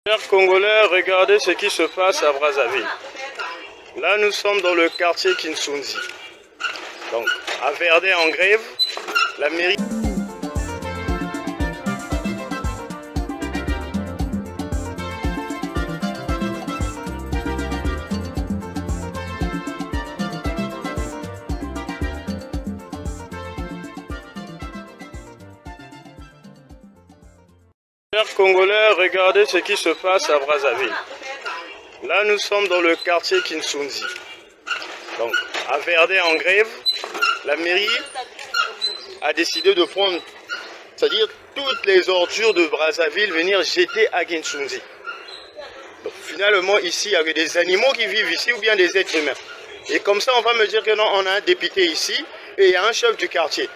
Chers Congolais, regardez ce qui se passe à Brazzaville. Là, nous sommes dans le quartier Kinshunzi. Donc, à Verdun en grève, la mairie... Chers Congolais, regardez ce qui se passe à Brazzaville. Là, nous sommes dans le quartier Kinshunzi. Donc, à Verdun en grève, la mairie a décidé de prendre, c'est-à-dire toutes les ordures de Brazzaville, venir jeter à Kinshunzi. Donc, finalement, ici, il y a des animaux qui vivent ici ou bien des êtres humains. Et comme ça, on va me dire que non, on a un député ici et il y a un chef du quartier.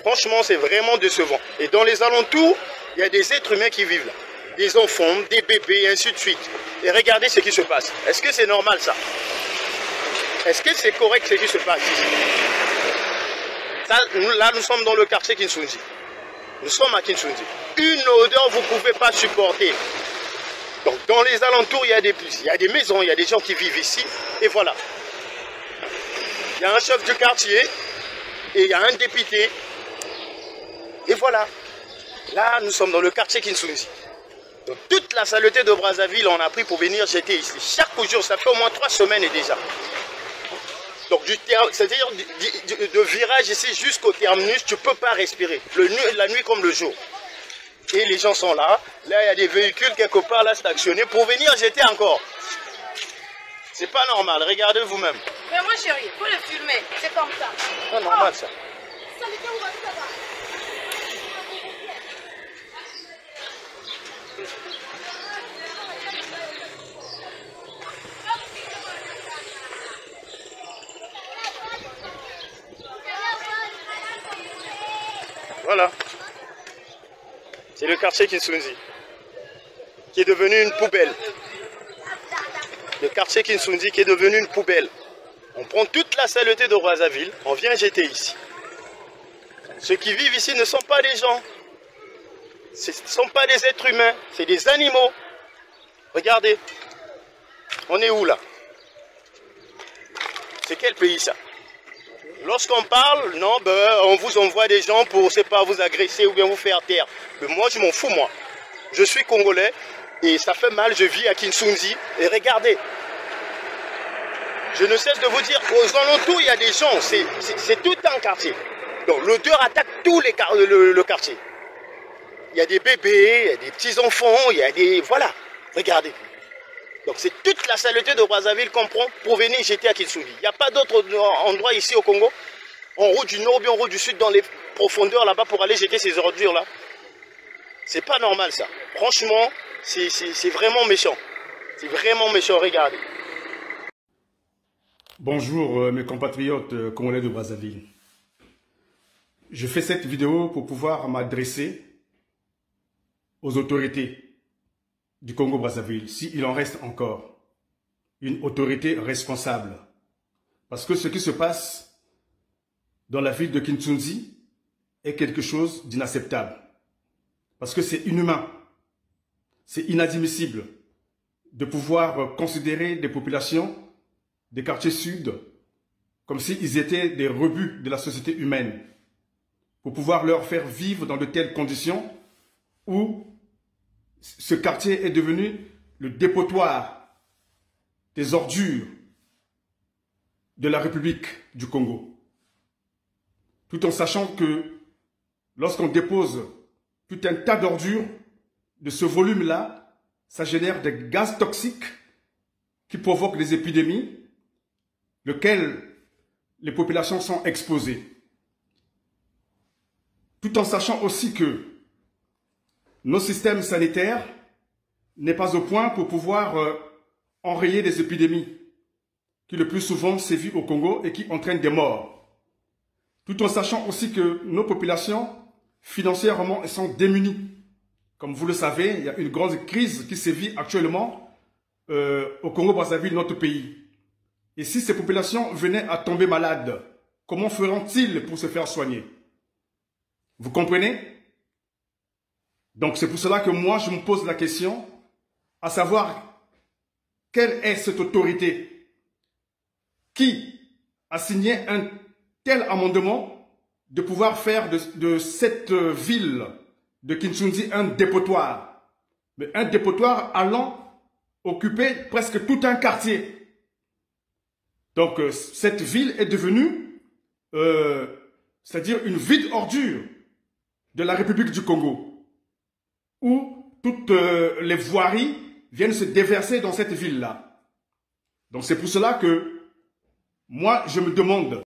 Franchement, c'est vraiment décevant. Et dans les alentours, il y a des êtres humains qui vivent là. Des enfants, des bébés, et ainsi de suite. Et regardez ce qui se passe. Est-ce que c'est normal ça? Est-ce que c'est correct ce qui se passe ici? Là, nous sommes dans le quartier Kinshunzi. Nous sommes à Kinshunzi. Une odeur, vous ne pouvez pas supporter. Donc, dans les alentours, il y a des maisons, il y a des gens qui vivent ici. Et voilà. Il y a un chef de quartier et il y a un député. Et voilà. Là, nous sommes dans le quartier Kinshunzi. Donc, toute la saleté de Brazzaville, on a pris pour venir jeter ici. Chaque jour, ça fait au moins 3 semaines déjà. Donc, c'est-à-dire de virage ici jusqu'au terminus, tu ne peux pas respirer. La nuit comme le jour. Et les gens sont là. Là, il y a des véhicules quelque part là stationnés pour venir jeter encore. C'est pas normal, regardez vous-même. Mais moi chérie, il faut le filmer, c'est comme ça. C'est normal ça. Voilà. C'est le quartier Kinshunzi qui est devenu une poubelle. Le quartier Kinshunzi qui est devenu une poubelle. On prend toute la saleté de Brazzaville, on vient jeter ici. Ceux qui vivent ici ne sont pas des gens. Ce ne sont pas des êtres humains, c'est des animaux. Regardez. On est où là? C'est quel pays ça? Lorsqu'on parle, non, on vous envoie des gens pour, c'est pas, vous agresser ou bien vous faire taire. Mais moi, je m'en fous, moi. Je suis Congolais et ça fait mal, je vis à Kinshunzi. Et regardez, je ne cesse de vous dire, aux alentours, il y a des gens, c'est tout un quartier. Donc l'odeur attaque tous le quartier. Il y a des bébés, il y a des petits-enfants, il y a des... Voilà, regardez. Donc c'est toute la saleté de Brazzaville qu'on prend pour venir jeter à Kinshunzi. Il n'y a pas d'autre endroit ici au Congo, en route du nord ou bien en route du sud, dans les profondeurs là-bas pour aller jeter ces ordures là. C'est pas normal ça. Franchement, c'est vraiment méchant. C'est vraiment méchant, regardez. Bonjour mes compatriotes congolais de Brazzaville. Je fais cette vidéo pour pouvoir m'adresser aux autorités du Congo-Brazzaville, s'il en reste encore une autorité responsable. Parce que ce qui se passe dans la ville de Kinshunzi est quelque chose d'inacceptable. Parce que c'est inhumain, c'est inadmissible de pouvoir considérer des populations des quartiers sud comme s'ils étaient des rebuts de la société humaine, pour pouvoir leur faire vivre dans de telles conditions où ce quartier est devenu le dépotoir des ordures de la République du Congo. Tout en sachant que lorsqu'on dépose tout un tas d'ordures de ce volume-là, ça génère des gaz toxiques qui provoquent des épidémies, lesquelles les populations sont exposées. Tout en sachant aussi que nos systèmes sanitaires n'est pas au point pour pouvoir enrayer des épidémies qui le plus souvent sévissent au Congo et qui entraînent des morts. Tout en sachant aussi que nos populations financièrement sont démunies. Comme vous le savez, il y a une grande crise qui sévit actuellement au Congo-Brazzaville, notre pays. Et si ces populations venaient à tomber malades, comment feront-ils pour se faire soigner? Vous comprenez? Donc c'est pour cela que moi je me pose la question, à savoir quelle est cette autorité qui a signé un tel amendement de pouvoir faire de cette ville de Kinshunzi un dépotoir. Mais un dépotoir allant occuper presque tout un quartier. Donc cette ville est devenue, c'est-à-dire une vide ordure de la République du Congo, où toutes les voiries viennent se déverser dans cette ville-là. Donc c'est pour cela que moi je me demande